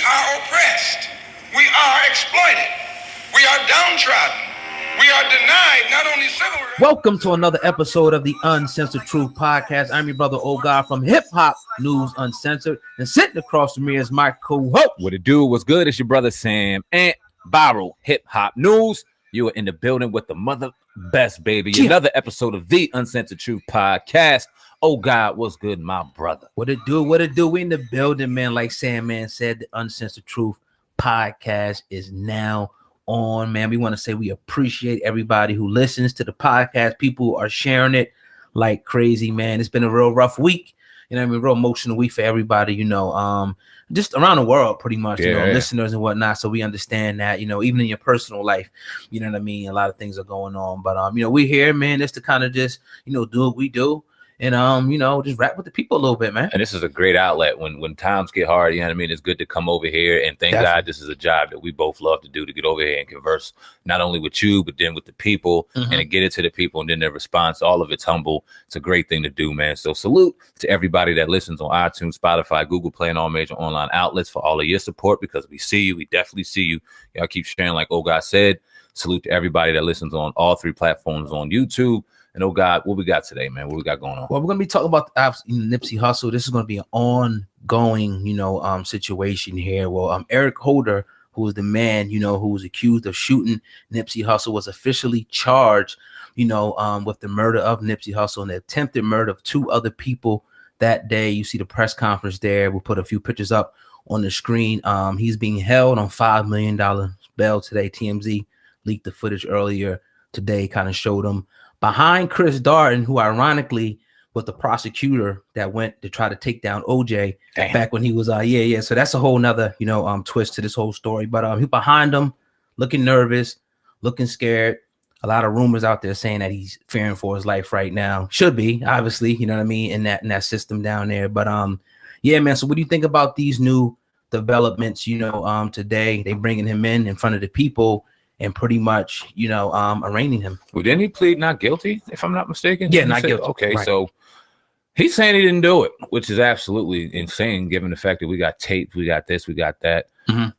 are oppressed. We are exploited. We are downtrodden. We are denied not only civil rights. Welcome to another episode of the Uncensored Truth Podcast. I'm your brother, Old God, from Hip Hop News Uncensored. And sitting across from me is my co-host. What it do? What's good? It's your brother Sam and Viral Hip Hop News. You are in the building with the mother best, baby. Yeah. Another episode of the Uncensored Truth Podcast. Oh God, what's good, my brother? What it do? What it do? We in the building, man. Like Sam Man said, the Uncensored Truth Podcast is now on, man. We want to say we appreciate everybody who listens to the podcast. People are sharing it like crazy, man. It's been a real rough week. You know what I mean? Real emotional week for everybody, just around the world, pretty much, listeners and whatnot. So we understand that, even in your personal life, you know what I mean? A lot of things are going on. But, we're here, man, just to kind of just, do what we do. And, just rap with the people a little bit, man. And this is a great outlet when times get hard. You know what I mean? It's good to come over here. And thank God this is a job that we both love to do, to get over here and converse not only with you, but then with the people and to get it to the people. And then their response, all of it's humble. It's a great thing to do, man. So salute to everybody that listens on iTunes, Spotify, Google Play, and all major online outlets for all of your support, because we see you. We definitely see you. Y'all keep sharing like Old God said. Salute to everybody that listens on all three platforms on YouTube. And oh God, what we got today, man? What we got going on? Well, we're gonna be talking about Nipsey Hussle. This is gonna be an ongoing, situation here. Well, Eric Holder, who was the man, who was accused of shooting Nipsey Hussle, was officially charged, with the murder of Nipsey Hussle and the attempted murder of two other people that day. You see the press conference there. We'll put a few pictures up on the screen. He's being held on $5 million bail today. TMZ leaked the footage earlier today, kind of showed him behind Chris Darden, who ironically was the prosecutor that went to try to take down OJ back when he was So that's a whole nother twist to this whole story. But he behind him, looking nervous, looking scared. A lot of rumors out there saying that he's fearing for his life right now. Should be, obviously, you know what I mean, in that system down there. But yeah, man. So what do you think about these new developments? Today they bringing him in front of the people and pretty much, arraigning him. Well, didn't he plead not guilty, if I'm not mistaken? Yeah, not guilty. Okay, right. So he's saying he didn't do it, which is absolutely insane, given the fact that we got tape, we got this, we got that.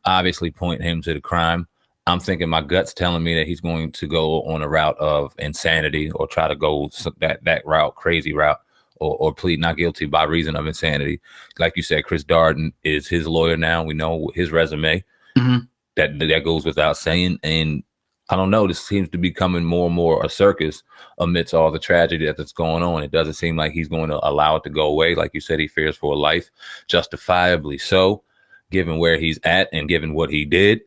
Obviously point him to the crime. I'm thinking my gut's telling me that he's going to go on a route of insanity, or try to go that route, crazy route, or plead not guilty by reason of insanity. Like you said, Chris Darden is his lawyer now. We know his resume. That goes without saying. And I don't know, this seems to be becoming more and more a circus amidst all the tragedy that's going on. It doesn't seem like he's going to allow it to go away. Like you said, he fears for life, justifiably so, given where he's at and given what he did.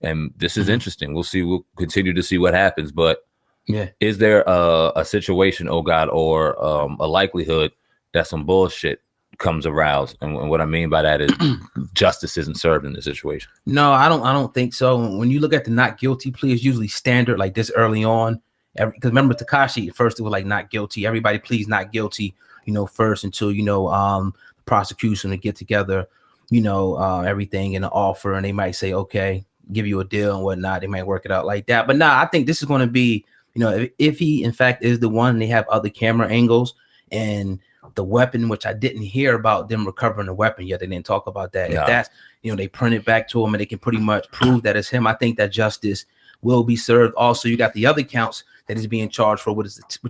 And this is interesting. We'll see. We'll continue to see what happens. But yeah, is there a situation, oh God, or a likelihood that some bullshit comes aroused? And what I mean by that is justice isn't served in this situation. No, I don't think so. When you look at the not guilty plea, it's usually standard like this early on. Because remember, Tekashi, first it was like not guilty. Everybody pleads not guilty, first until the prosecution to get together, everything in the offer, and they might say, okay, give you a deal and whatnot. They might work it out like that. But I think this is going to be, if he in fact is the one, they have other camera angles and the weapon, which I didn't hear about them recovering the weapon yet. They didn't talk about that. No. If that's, they print it back to him and they can pretty much prove that it's him, I think that justice will be served. Also, you got the other counts that he's being charged for, which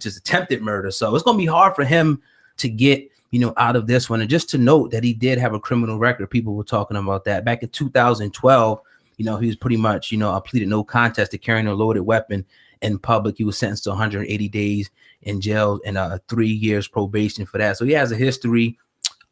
is attempted murder. So it's going to be hard for him to get, out of this one. And just to note that he did have a criminal record. People were talking about that back in 2012. He was pretty much, pleaded no contest to carrying a loaded weapon in public. He was sentenced to 180 days in jail and 3 years probation for that. So he has a history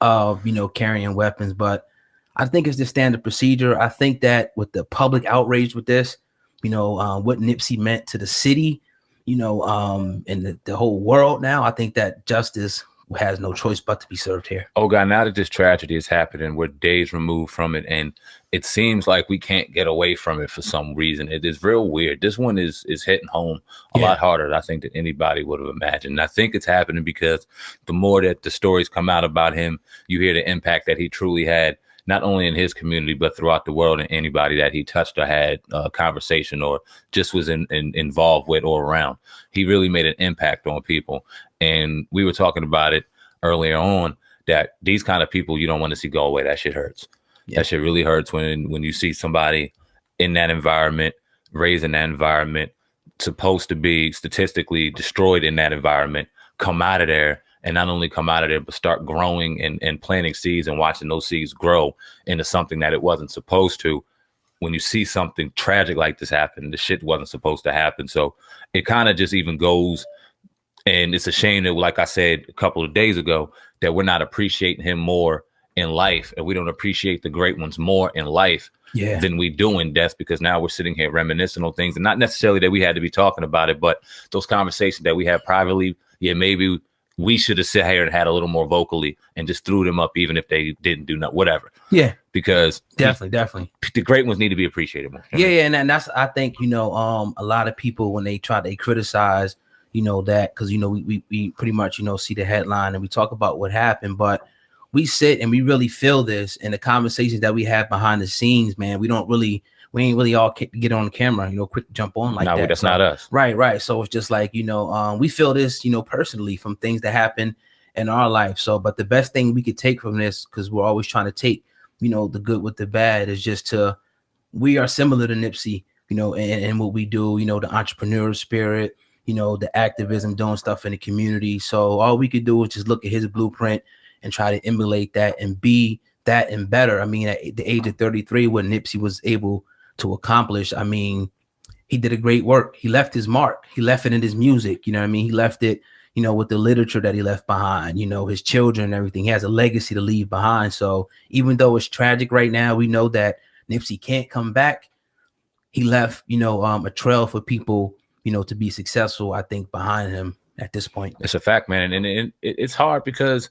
of, carrying weapons. But I think it's the standard procedure. I think that with the public outrage with this, what Nipsey meant to the city, and the whole world now, I think that justice has no choice but to be served here. Oh God, now that this tragedy is happening, we're days removed from it, and it seems like we can't get away from it for some reason. It is real weird. This one is hitting home a lot harder, I think, than anybody would have imagined. And I think it's happening because the more that the stories come out about him, you hear the impact that he truly had, not only in his community, but throughout the world, and anybody that he touched or had a conversation or just was involved with or around. He really made an impact on people. And we were talking about it earlier on, that these kind of people you don't want to see go away. That shit hurts. That shit really hurts when you see somebody in that environment, raised in that environment, supposed to be statistically destroyed in that environment, come out of there, and not only come out of there, but start growing and planting seeds and watching those seeds grow into something that it wasn't supposed to. When you see something tragic like this happen, the shit wasn't supposed to happen. So it kind of just even goes, and it's a shame that, like I said a couple of days ago, that we're not appreciating him more in life, and we don't appreciate the great ones more in life than we do in death, because now we're sitting here reminiscing on things, and not necessarily that we had to be talking about it, but those conversations that we had privately, maybe we should have sat here and had a little more vocally and just threw them up, even if they didn't do nothing, whatever. Yeah. Because definitely. The great ones need to be appreciated more. Yeah. And that's, I think, a lot of people, when they criticize, that, because, we pretty much, see the headline and we talk about what happened, but we sit and we really feel this in the conversations that we have behind the scenes, man. We ain't really all get on camera, quick to jump on like that. That's not us. Right. So it's just like, we feel this, personally from things that happen in our life. So, but the best thing we could take from this, because we're always trying to take, the good with the bad, is just we are similar to Nipsey, and what we do, the entrepreneurial spirit, the activism, doing stuff in the community. So all we could do is just look at his blueprint and try to emulate that and be that and better. I mean, at the age of 33, what Nipsey was able to accomplish, I mean, he did a great work. He left his mark. He left it in his music. He left it, with the literature that he left behind, his children and everything. He has a legacy to leave behind. So even though it's tragic right now, we know that Nipsey can't come back. He left, a trail for people, to be successful, I think, behind him at this point. It's a fact, man. And it's hard because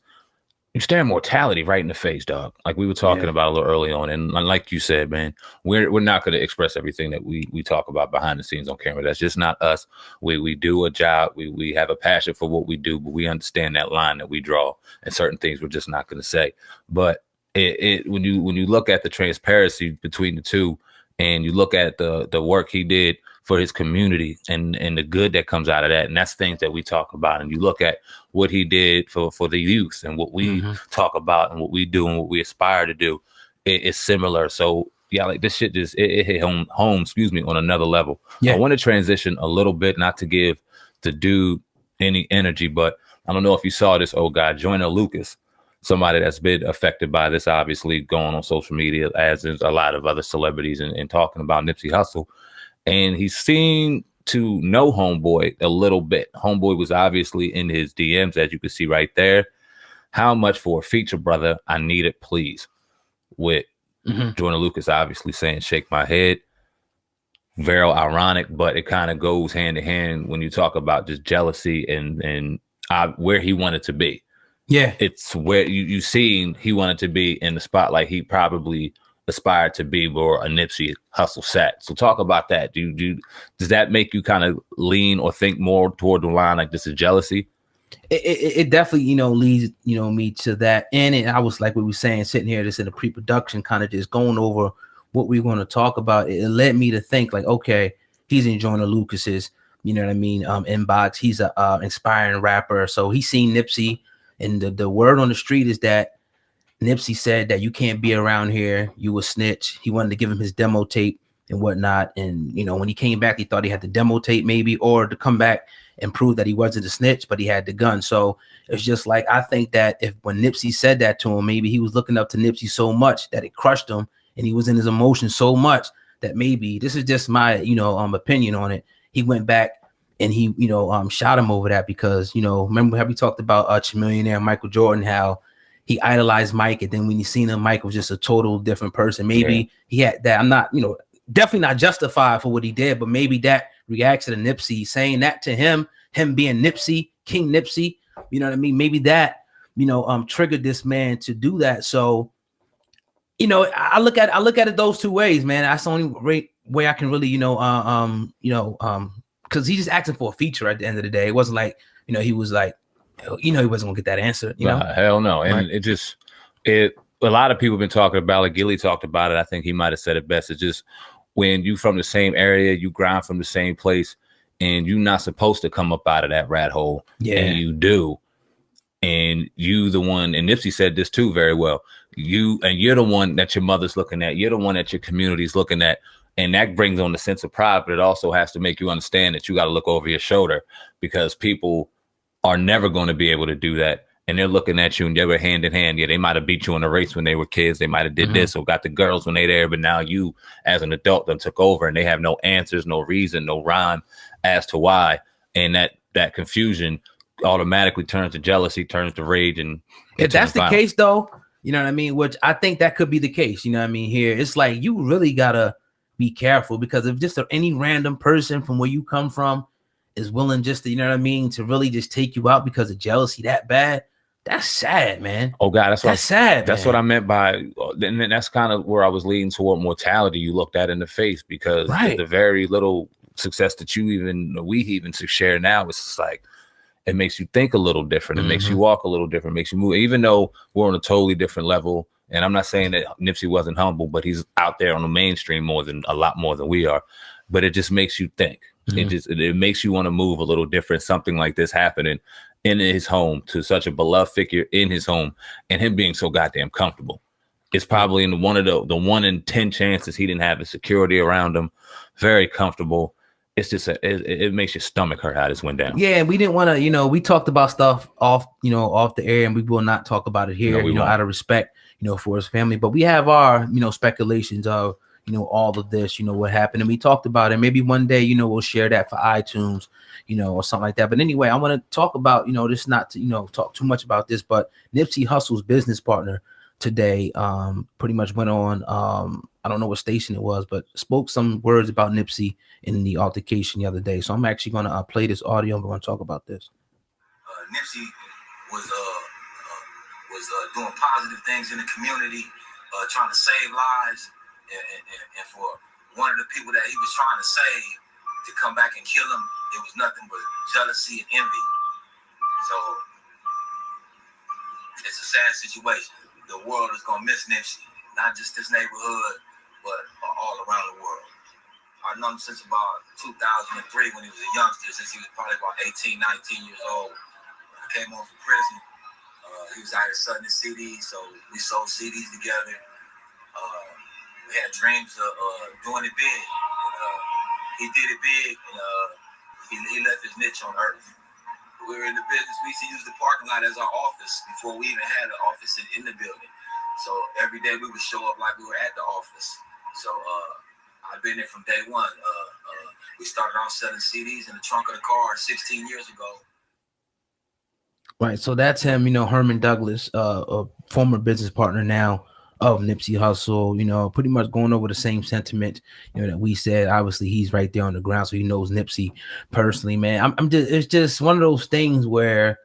you stare mortality right in the face, dog. Like we were talking about a little early on. And like you said, man, we're not going to express everything that we talk about behind the scenes on camera. That's just not us. We do a job. We have a passion for what we do, but we understand that line that we draw, and certain things we're just not going to say. But when you look at the transparency between the two, and you look at the work he did for his community and the good that comes out of that, and that's things that we talk about, and you look at what he did for the youth and what we talk about and what we do and what we aspire to do, it's similar. So yeah, like this shit just it hit home, on another level. I want to transition a little bit, not to give the dude any energy, but I don't know if you saw this old guy, Joyner Lucas, somebody that's been affected by this, obviously going on social media, as is a lot of other celebrities, and talking about Nipsey Hussle. And he seemed to know Homeboy a little bit. Homeboy was obviously in his DMs, as you can see right there. How much for a feature, brother? I need it, please. With Joyner Lucas obviously saying, shake my head. Very ironic, but it kind of goes hand in hand when you talk about just jealousy and where he wanted to be. Yeah, it's where you seen he wanted to be in the spotlight. He probably aspired to be where a Nipsey Hussle sat. So talk about that. Does that make you kind of lean or think more toward the line like this is jealousy? It definitely leads me to that. And I was like what we were saying, sitting here just in the pre-production, kind of just going over what we're going to talk about. It led me to think like, okay, he's enjoying the Lucas's, inbox. He's a inspiring rapper. So he's seen Nipsey, and the word on the street is that Nipsey said that you can't be around here, you a snitch. He wanted to give him his demo tape and whatnot. And, when he came back, he thought he had the demo tape maybe, or to come back and prove that he wasn't a snitch, but he had the gun. So it's just like, I think that when Nipsey said that to him, maybe he was looking up to Nipsey so much that it crushed him, and he was in his emotions so much that maybe, this is just my, opinion on it, he went back and he, shot him over that because, remember how we talked about Millionaire Michael Jordan, how he idolized Mike, and then when you seen him, Mike was just a total different person. Maybe he had that. I'm not, definitely not justified for what he did, but maybe that reaction to Nipsey saying that to him being Nipsey, King Nipsey, maybe that, triggered this man to do that. So, I look at it those two ways, man. That's the only way I can really, because he's just asking for a feature at the end of the day. It wasn't like, he was like, he wasn't gonna get that answer. Hell no. And right. A lot of people have been talking about it. Gilly talked about it. I think he might have said it best. It's just when you from the same area, you grind from the same place, and you're not supposed to come up out of that rat hole. Yeah. And you do. And you the one, and Nipsey said this too very well. you're the one that your mother's looking at. You're the one that your community's looking at. And that brings on the sense of pride, but it also has to make you understand that you got to look over your shoulder, because people are never going to be able to do that. And they're looking at you and they were hand in hand. Yeah, they might have beat you in a race when they were kids. They might have did this or got the girls when they there. But now you, as an adult, done took over, and they have no answers, no reason, no rhyme as to why. And that confusion automatically turns to jealousy, turns to rage. And if that's the case, though, you know what I mean? Which I think that could be the case. You know what I mean? Here, it's like you really got to be careful, because if just any random person from where you come from is willing just to, you know what I mean, to really just take you out because of jealousy that bad, that's sad, man. Oh God, that's sad. That's what I meant by, and that's kind of where I was leading toward mortality. You looked at in the face, because the very little success that we even share now, it's just like, it makes you think a little different. It makes you walk a little different, makes you move, even though we're on a totally different level. And I'm not saying that Nipsey wasn't humble, but he's out there on the mainstream a lot more than we are. But it just makes you think. It makes you want to move a little different. Something like this happening in his home, to such a beloved figure in his home, and him being so goddamn comfortable. It's probably in one of the 1 in 10 chances he didn't have the security around him. Very comfortable. It's just it makes your stomach hurt how this went down. Yeah, we didn't want to, we talked about stuff off the air, and we will not talk about it here, out of respect, for his family. But we have our, speculations of, all of this, what happened. And we talked about it. Maybe one day, we'll share that for iTunes, or something like that. But anyway, I want to talk about, this, not to, talk too much about this, but Nipsey Hussle's business partner today pretty much went on, I don't know what station it was, but spoke some words about Nipsey in the altercation the other day. So I'm actually going to play this audio, and we're going to talk about this. Nipsey was doing positive things in the community, trying to save lives, and for one of the people that he was trying to save to come back and kill him, it was nothing but jealousy and envy. So it's a sad situation. The world is going to miss Nipsey, not just this neighborhood, but all around the world. I've known him since about 2003 when he was a youngster, since he was probably about 18, 19 years old. When I came home from prison, he was out here selling his CDs, so we sold CDs together. We had dreams of doing it big. And, he did it big, and he left his niche on earth. We were in the business. We used to use the parking lot as our office before we even had an office in the building. So every day we would show up like we were at the office. So I've been there from day one. We started off selling CDs in the trunk of the car 16 years ago. Right. So that's him, Herman Douglas, a former business partner now of Nipsey Hussle, pretty much going over the same sentiment, that we said. Obviously, he's right there on the ground, so he knows Nipsey personally, man. It's just one of those things where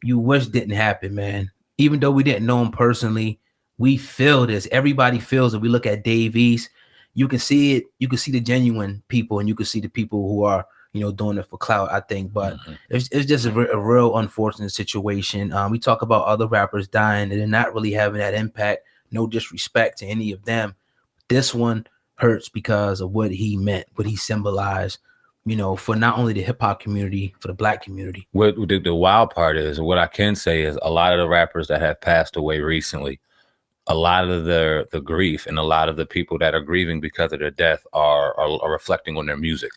you wish didn't happen, man. Even though we didn't know him personally, we feel this. Everybody feels it. We look at Dave East, you can see it. You can see the genuine people, and you can see the people who are, doing it for clout, I think. But it's just a real unfortunate situation. We talk about other rappers dying and they're not really having that impact. No disrespect to any of them. This one hurts because of what he meant, what he symbolized, for not only the hip hop community, for the Black community. What the wild part is, what I can say is, a lot of the rappers that have passed away recently, a lot of the grief and a lot of the people that are grieving because of their death are reflecting on their music.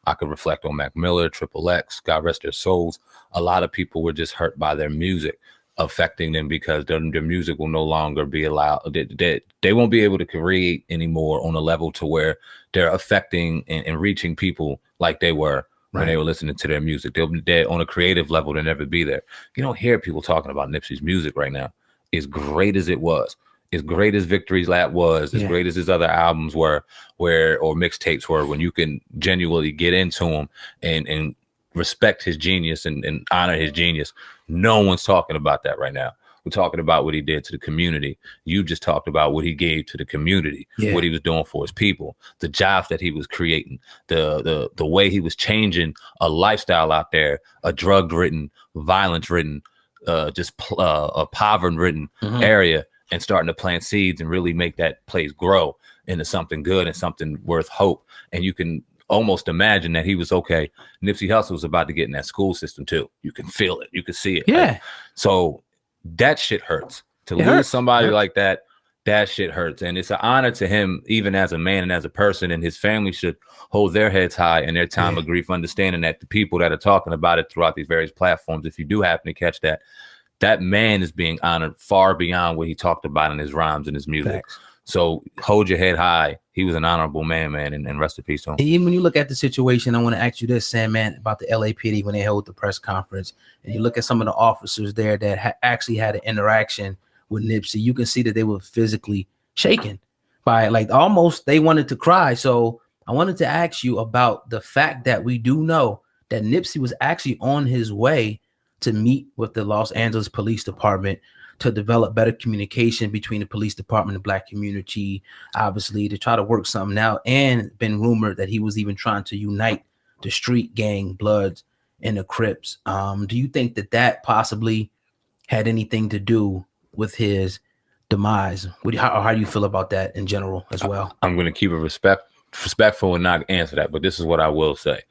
I could reflect on Mac Miller, Triple X, God rest their souls. A lot of people were just hurt by their music affecting them, because their music will no longer be allowed. They won't be able to create anymore on a level to where they're affecting and reaching people like they were when they were listening to their music. They'll be dead on a creative level. They'll never be there. You don't hear people talking about Nipsey's music right now. As great as it was, as great as Victory's Lap was, as great as his other albums were, or mixtapes were, when you can genuinely get into them and respect his genius and honor his genius. No one's talking about that right now. We're talking about what he did to the community. You just talked about what he gave to the community, what he was doing for his people, the jobs that he was creating, the way he was changing a lifestyle out there, a drug-ridden, violence-ridden, a poverty-ridden area, and starting to plant seeds and really make that place grow into something good and something worth hope. And you can almost imagine that he was okay. Nipsey Hussle was about to get in that school system too. You can feel it. You can see it. Yeah. Right? So that shit hurts. To lose somebody like that That shit hurts. And it's an honor to him, even as a man and as a person, and his family should hold their heads high in their time of grief, understanding that the people that are talking about it throughout these various platforms, if you do happen to catch that, that man is being honored far beyond what he talked about in his rhymes and his music. Facts. So hold your head high. He was an honorable man, and rest in peace to him. And even when you look at the situation, I want to ask you this, Sam, man, about the LAPD when they held the press conference, and you look at some of the officers there that actually had an interaction with Nipsey, you can see that they were physically shaken by, like, almost they wanted to cry. So I wanted to ask you about the fact that we do know that Nipsey was actually on his way to meet with the Los Angeles Police Department to develop better communication between the police department and the Black community, obviously, to try to work something out. And been rumored that he was even trying to unite the street gang Bloods and the Crips. Do you think that that possibly had anything to do with his demise? How do you feel about that in general as well? I'm going to keep it respectful and not answer that, but this is what I will say.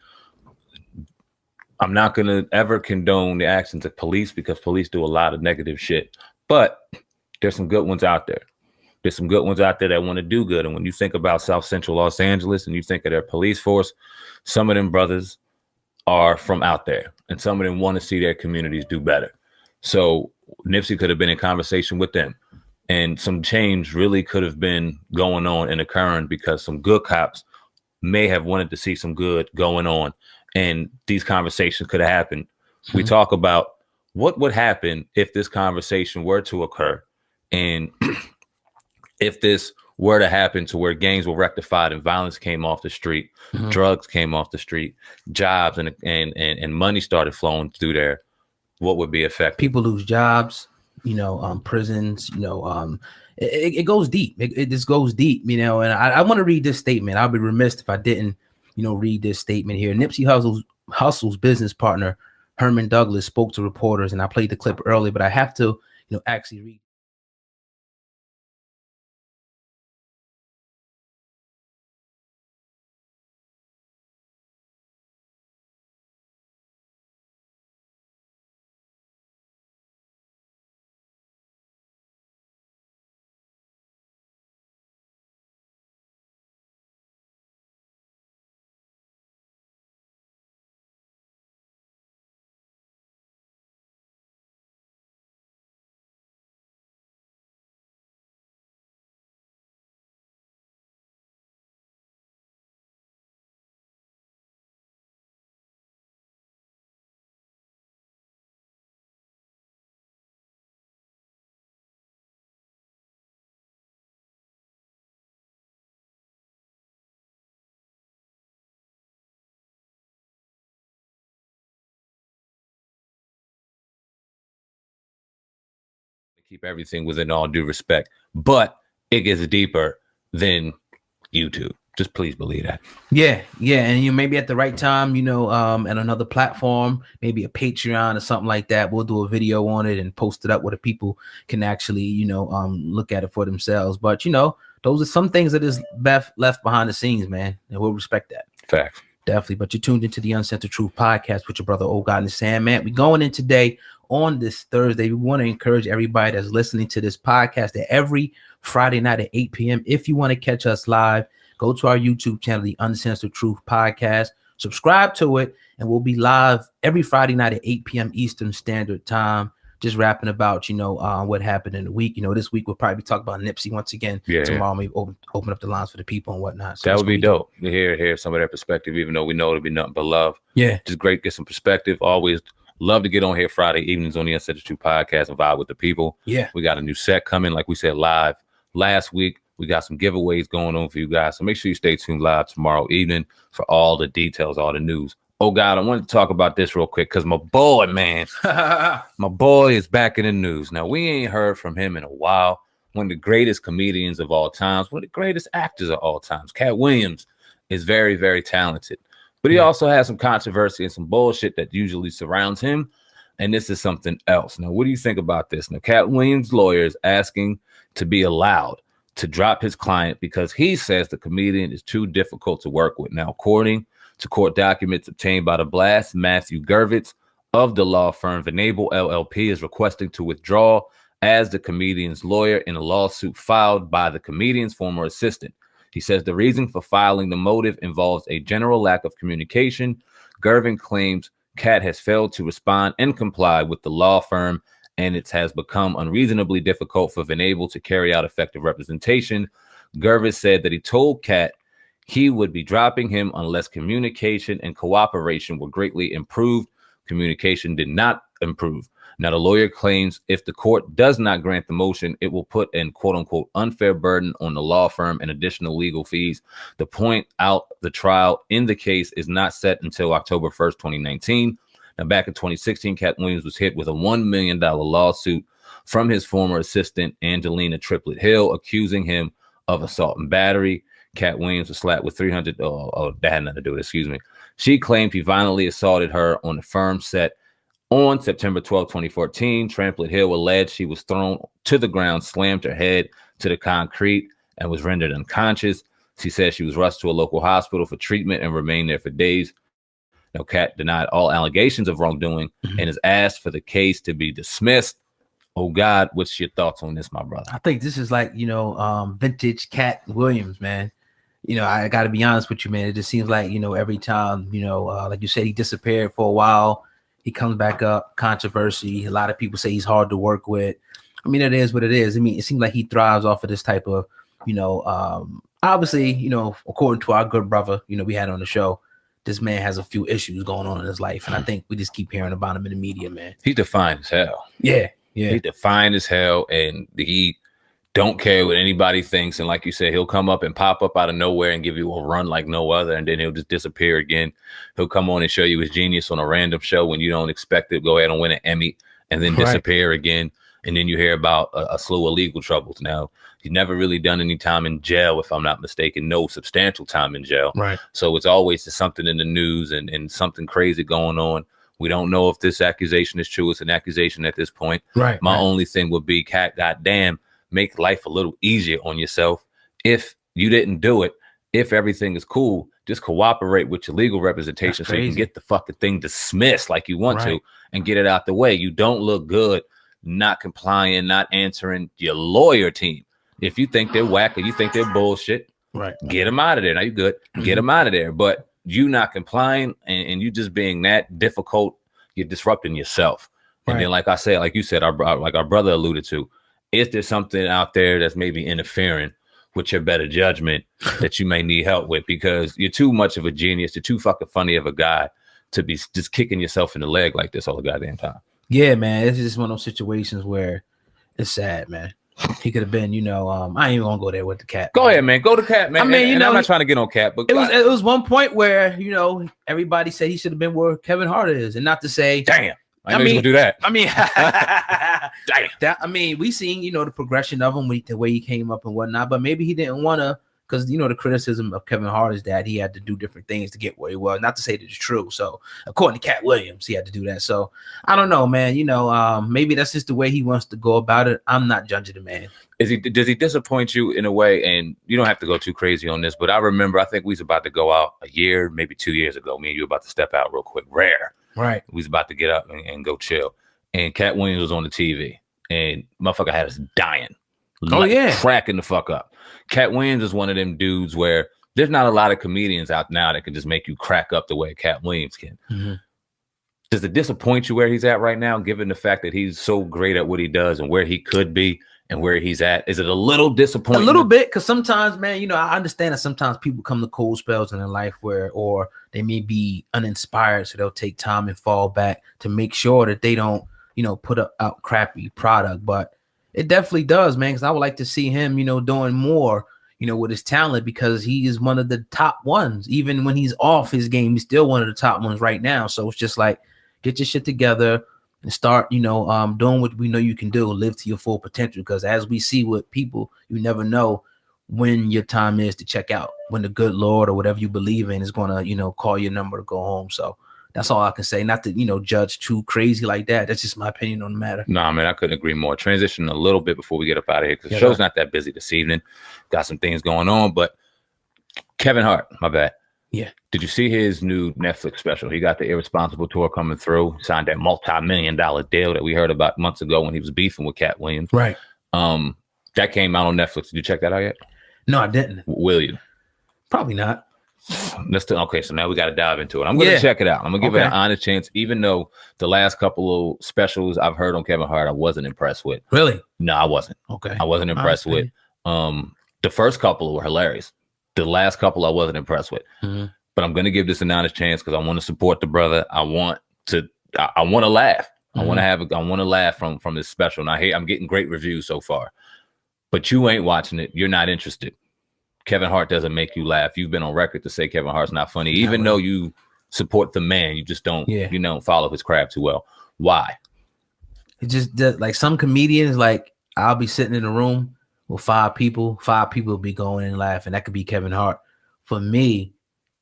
I'm not going to ever condone the actions of police, because police do a lot of negative shit. But there's some good ones out there. There's some good ones out there that want to do good. And when you think about South Central Los Angeles and you think of their police force, some of them brothers are from out there, and some of them want to see their communities do better. So Nipsey could have been in conversation with them, and some change really could have been going on and occurring, because some good cops may have wanted to see some good going on, and these conversations could have happened. Mm-hmm. We talk about what would happen if this conversation were to occur, and if this were to happen to where gangs were rectified and violence came off the street, mm-hmm. drugs came off the street, jobs and money started flowing through there. What would be affected? People lose jobs, prisons, it goes deep. It just goes deep, and I want to read this statement. I'll be remiss if I didn't, read this statement here. Nipsey Hussle's business partner, Herman Douglas, spoke to reporters, and I played the clip earlier, but I have to, actually read. Keep everything within all due respect, but it gets deeper than YouTube. Just please believe that. Yeah. And you maybe at the right time, at another platform, maybe a Patreon or something like that, we'll do a video on it and post it up where the people can actually, look at it for themselves. But those are some things that is left behind the scenes, man, and we'll respect that. Facts. Definitely. But you're tuned into the Uncensored Truth podcast with your brother Old God and the Sandman. We're going in today on this Thursday. We want to encourage everybody that's listening to this podcast that every Friday night at 8 p.m. if you want to catch us live, go to our YouTube channel, the Uncensored Truth podcast, subscribe to it, and we'll be live every Friday night at 8 p.m. Eastern Standard Time, just rapping about, what happened in the week. This week we'll probably talk about Nipsey once again. Yeah, tomorrow maybe open up the lines for the people and whatnot. So that would be dope to hear some of their perspective, even though we know it'll be nothing but love. Yeah. Just great, get some perspective. Always love to get on here Friday evenings on the Uncensored Truth podcast and vibe with the people. Yeah. We got a new set coming, like we said, live last week. We got some giveaways going on for you guys. So make sure you stay tuned live tomorrow evening for all the details, all the news. Oh, God, I wanted to talk about this real quick because my boy, man, my boy is back in the news. Now, we ain't heard from him in a while. One of the greatest comedians of all times, one of the greatest actors of all times. Katt Williams is very, very talented. But he also has some controversy and some bullshit that usually surrounds him. And this is something else. Now, what do you think about this? Now, Katt Williams' lawyer is asking to be allowed to drop his client because he says the comedian is too difficult to work with. Now, according to court documents obtained by the Blast, Matthew Gervitz of the law firm Venable LLP is requesting to withdraw as the comedian's lawyer in a lawsuit filed by the comedian's former assistant. He says the reason for filing the motive involves a general lack of communication. Gervin claims Katt has failed to respond and comply with the law firm, and it has become unreasonably difficult for been able to carry out effective representation. Gervin said that he told Katt he would be dropping him unless communication and cooperation were greatly improved. Communication did not improve. Now, the lawyer claims if the court does not grant the motion, it will put an quote unquote unfair burden on the law firm and additional legal fees. The point out the trial in the case is not set until October 1st, 2019. Now, back in 2016, Katt Williams was hit with a $1 million lawsuit from his former assistant, Angelina Triplett Hill, accusing him of assault and battery. Katt Williams was slapped with 300. That had nothing to do with it. Excuse me. She claimed he violently assaulted her on the firm set on September 12, 2014. Triplett Hill alleged she was thrown to the ground, slammed her head to the concrete, and was rendered unconscious. She said she was rushed to a local hospital for treatment and remained there for days. Now, Katt denied all allegations of wrongdoing and has asked for the case to be dismissed. Oh, God, what's your thoughts on this, my brother? I think this is like, vintage Katt Williams, man. I got to be honest with you, man. It just seems like, every time, like you said, he disappeared for a while. He comes back up, controversy. A lot of people say he's hard to work with. I mean, it is what it is. I mean, it seems like he thrives off of this type of, obviously, according to our good brother, we had on the show, this man has a few issues going on in his life. And I think we just keep hearing about him in the media, man. He's defined as hell. Yeah. He's defined as hell, and he don't care what anybody thinks. And like you said, he'll come up and pop up out of nowhere and give you a run like no other, and then he'll just disappear again. He'll come on and show you his genius on a random show when you don't expect it, go ahead and win an Emmy, and then disappear again. And then you hear about a slew of legal troubles. Now, he's never really done any time in jail, if I'm not mistaken, no substantial time in jail. Right. So it's always just something in the news and something crazy going on. We don't know if this accusation is true. It's an accusation at this point. Right. My only thing would be, Katt, goddamn, make life a little easier on yourself. If you didn't do it, if everything is cool, just cooperate with your legal representation so you can get the fucking thing dismissed like you want to and get it out the way. You don't look good not complying, not answering your lawyer team. If you think they're whack or you think they're bullshit, get them out of there. Now you good. Get them out of there. But you not complying and you just being that difficult, you're disrupting yourself. And then, like I said, like you said, our brother alluded to, is there something out there that's maybe interfering with your better judgment that you may need help with? Because you're too much of a genius. You're too fucking funny of a guy to be just kicking yourself in the leg like this all the goddamn time. Yeah, man. It's just one of those situations where it's sad, man. He could have been, I ain't even gonna go there with the Katt. Go ahead, man. Go to Katt, man. I mean, I'm not trying to get on Katt, but it was one point where, everybody said he should have been where Kevin Hart is, and not to say, damn. I mean, gonna do that. I mean, damn. We seen, the progression of him, the way he came up and whatnot, but maybe he didn't want to, because, the criticism of Kevin Hart is that he had to do different things to get where he was. Not to say that it's true. So, according to Katt Williams, he had to do that. So, I don't know, man. Maybe that's just the way he wants to go about it. I'm not judging the man. Does he disappoint you in a way? And you don't have to go too crazy on this, but I remember, I think we was about to go out a year, maybe 2 years ago. Me and you were about to step out real quick. Rare. Right. We was about to get up and go chill. And Katt Williams was on the TV. And motherfucker had us dying. Cracking the fuck up. Katt Williams is one of them dudes where there's not a lot of comedians out now that can just make you crack up the way Katt Williams can. Mm-hmm. Does it disappoint you where he's at right now, given the fact that he's so great at what he does and where he could be and where he's at? Is it a little disappointing? A little bit, because sometimes, man, I understand that sometimes people come to cold spells in their life or they may be uninspired, so they'll take time and fall back to make sure that they don't, put out crappy product. But it definitely does, man, because I would like to see him, doing more, with his talent, because he is one of the top ones. Even when he's off his game, he's still one of the top ones right now. So it's just like, get your shit together and start, doing what we know you can do, live to your full potential. Because as we see with people, you never know when your time is to check out, when the good Lord or whatever you believe in is going to, call your number to go home. So that's all I can say. Not to, judge too crazy like that. That's just my opinion on the matter. No, man, I couldn't agree more. Transition a little bit before we get up out of here, because the show's not that busy this evening. Got some things going on, but Kevin Hart, my bad. Yeah. Did you see his new Netflix special? He got the Irresponsible tour coming through. Signed that multi-million-dollar deal that we heard about months ago when he was beefing with Katt Williams. Right. That came out on Netflix. Did you check that out yet? No, I didn't. Will you? Probably not. Okay, so now we got to dive into it. I'm going to check it out. I'm going to give it an honest chance, even though the last couple of specials I've heard on Kevin Hart, I wasn't impressed with. Really? No, I wasn't. Okay. I wasn't impressed with. The first couple were hilarious. The last couple I wasn't impressed with. But I'm going to give this an honest chance because I want to support the brother. I want to laugh. I want to laugh from this special. Now, I'm getting great reviews so far, but you ain't watching it. You're not interested. Kevin Hart doesn't make you laugh. You've been on record to say Kevin Hart's not funny, even though you support the man. You just don't, follow his craft too well. Why? It just like some comedians, like I'll be sitting in a room with 5 people. 5 people will be going and laughing. That could be Kevin Hart. For me,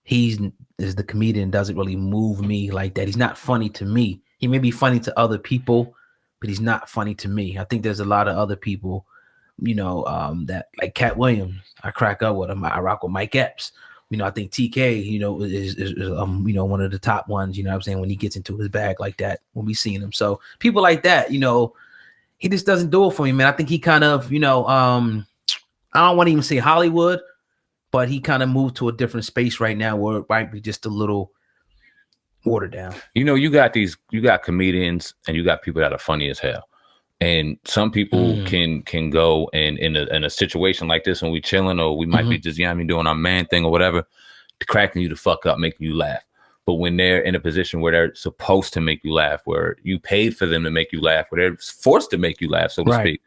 is the comedian doesn't really move me like that. He's not funny to me. He may be funny to other people, but he's not funny to me. I think there's a lot of other people, that like Katt Williams. I crack up with him. I rock with Mike Epps. I think TK, is one of the top ones. You know what I'm saying, when he gets into his bag like that, when we seen him. So people like that, he just doesn't do it for me, man. I think he kind of, I don't want to even say Hollywood, but he kind of moved to a different space right now where it might be just a little watered down. You got comedians and you got people that are funny as hell. And some people can go and in a situation like this when we chilling or we might be just, doing our man thing or whatever, cracking you the fuck up, making you laugh. But when they're in a position where they're supposed to make you laugh, where you paid for them to make you laugh, where they're forced to make you laugh, so to speak,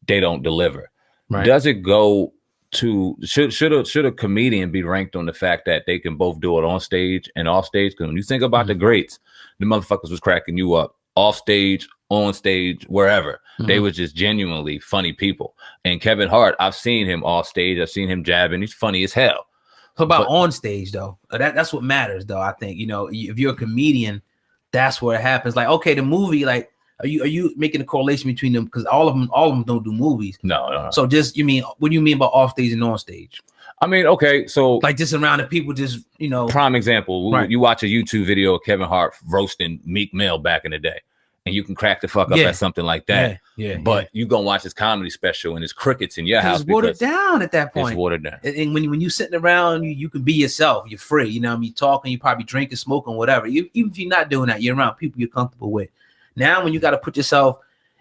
they don't deliver. Right. Does it go to should a comedian be ranked on the fact that they can both do it on stage and off stage? Because when you think about the greats, the motherfuckers was cracking you up off stage, on stage, wherever. They were just genuinely funny people. And Kevin Hart, I've seen him off stage. I've seen him jabbing. He's funny as hell. So about on stage though, that's what matters though. I think, if you're a comedian, that's where it happens. Like, okay, the movie, like, are you making a correlation between them? Because all of them don't do movies. No. So just, what do you mean by off stage and on stage? I mean, okay, so like just around the people, just prime example. You watch a YouTube video of Kevin Hart roasting Meek Mill back in the day, and you can crack the fuck up at something like that. But you gonna watch his comedy special and his crickets in your house. It's watered down at that point. It's watered down. And when you're sitting around, you can be yourself. You're free. You talking, you probably drinking, smoking, whatever. Even if you're not doing that, you're around people you're comfortable with. Now, when you got to put yourself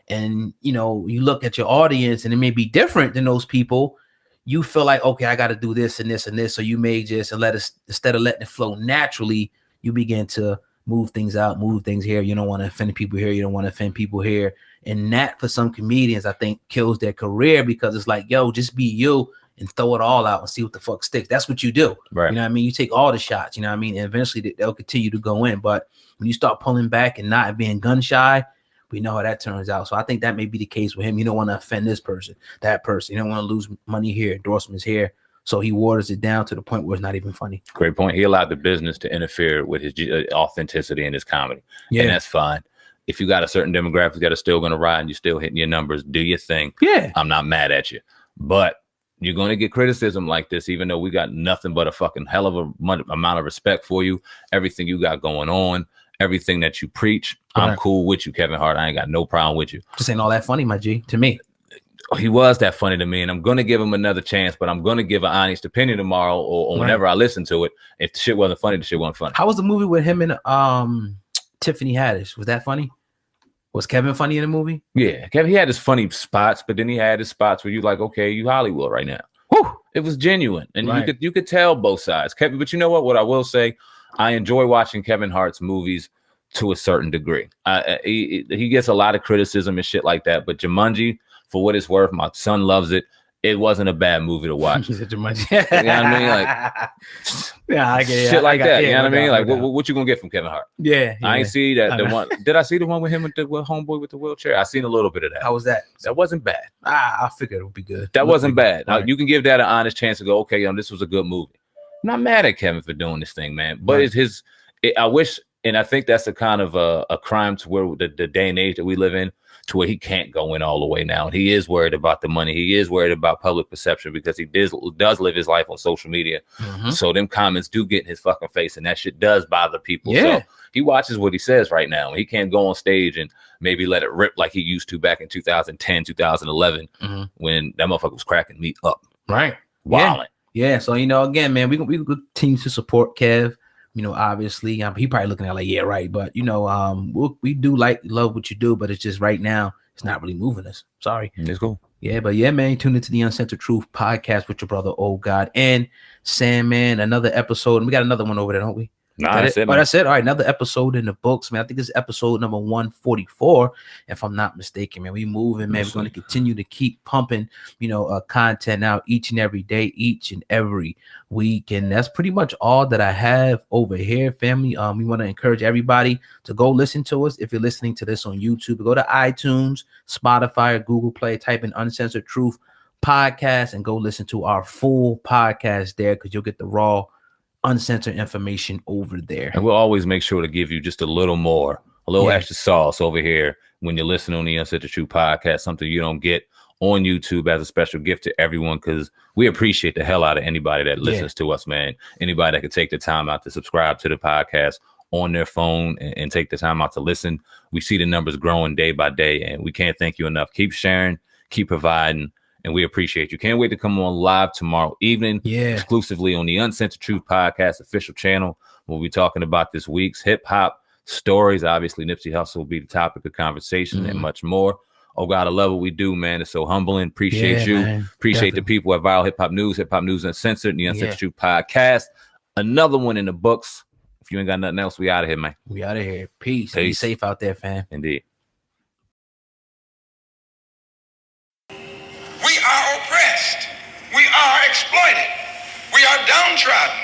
and you look at your audience and it may be different than those people, you feel like, okay, I got to do this and this and this. So you may just instead of letting it flow naturally, you begin to move things out, move things here. You don't want to offend people here. You don't want to offend people here. And that, for some comedians, I think kills their career because it's like, yo, just be you and throw it all out and see what the fuck sticks. That's what you do. Right. You know what I mean? You take all the shots, you know what I mean? And eventually they'll continue to go in. But when you start pulling back and not being gun shy, we know how that turns out. So I think that may be the case with him. You don't want to offend this person, that person. You don't want to lose money here, endorsements here. So he waters it down to the point where it's not even funny. Great point. He allowed the business to interfere with his authenticity and his comedy. Yeah. And that's fine. If you got a certain demographic that are still going to ride and you're still hitting your numbers, do your thing. Yeah. I'm not mad at you. But you're going to get criticism like this, even though we got nothing but a fucking hell of a amount of respect for you. Everything you got going on, everything that you preach, I'm cool with you, Kevin Hart. I ain't got no problem with you. Just ain't all that funny, my G, to me. He was that funny to me, and I'm going to give him another chance, but I'm going to give an honest opinion tomorrow or whenever I listen to it. If the shit wasn't funny, the shit wasn't funny. How was the movie with him and Tiffany Haddish? Was that funny? Was Kevin funny in the movie? Yeah, Kevin, he had his funny spots, but then he had his spots where you like, okay, you Hollywood right now. Whew, it was genuine, and you could tell both sides. Kevin, but you know what? What I will say, I enjoy watching Kevin Hart's movies to a certain degree. He gets a lot of criticism and shit like that, but Jumanji, for what it's worth, my son loves it. It wasn't a bad movie to watch. You know what I mean? Like, yeah, I get it. Shit like that. You know what I mean? Like, what you gonna get from Kevin Hart? Yeah, I ain't see that. The one. Did I see the one with him with the homeboy with the wheelchair? I seen a little bit of that. How was that? That wasn't bad. I figured it would be good. That wasn't bad. Now, you can give that an honest chance to go, okay, this was a good movie. I'm not mad at Kevin for doing this thing, man. But I wish, and I think that's a kind of a crime to where the day and age that we live in, to where he can't go in all the way now. And he is worried about the money. He is worried about public perception because he does live his life on social media. So them comments do get in his fucking face, and that shit does bother people. Yeah. So he watches what he says right now. He can't go on stage and maybe let it rip like he used to back in 2010, 2011, when that motherfucker was cracking me up. Right. Wilding. Yeah. So, you know, again, man, we continue to support Kev. You know, obviously, he probably looking at like, yeah, right. But, you know, we do love what you do, but it's just right now, it's not really moving us. Sorry. It's cool. Yeah, but yeah, man, tune into the Uncensored Truth podcast with your brother, Oh God, and Sandman. Another episode. And we got another one over there, don't we? Nah, that's it, man. That's it. All right, another episode in the books, man. I think this is episode number 144, if I'm not mistaken, man. We moving, man. We're going to continue to keep pumping, you know, content out each and every day, each and every week, and that's pretty much all that I have over here, family. We want to encourage everybody to go listen to us. If you're listening to this on YouTube, go to iTunes, Spotify, or Google Play, type in Uncensored Truth podcast, and go listen to our full podcast there, because you'll get the raw, uncensored information over there. And we'll always make sure to give you just a little more, extra sauce over here when you're listening on the Uncensored Truth podcast, something you don't get on YouTube, as a special gift to everyone, because we appreciate the hell out of anybody that listens to us, man. Anybody that could take the time out to subscribe to the podcast on their phone and take the time out to listen. We see the numbers growing day by day, and we can't thank you enough. Keep sharing, keep providing, and we appreciate you. Can't wait to come on live tomorrow evening, exclusively on the Uncensored Truth podcast official channel. We'll be talking about this week's hip hop stories. Obviously, Nipsey Hussle will be the topic of conversation and much more. Oh God, I love what we do, man. It's so humbling. Appreciate you. Man. Appreciate the people at Viral Hip Hop News Uncensored, and the Uncensored Truth podcast. Another one in the books. If you ain't got nothing else, we out of here, man. We out of here. Peace. Be safe out there, fam. Indeed. We are oppressed. We are exploited. We are downtrodden.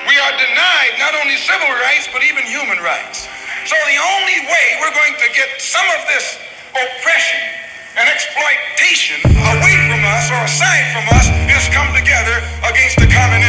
We are denied not only civil rights, but even human rights. So the only way we're going to get some of this oppression and exploitation away from us or aside from us is come together against the common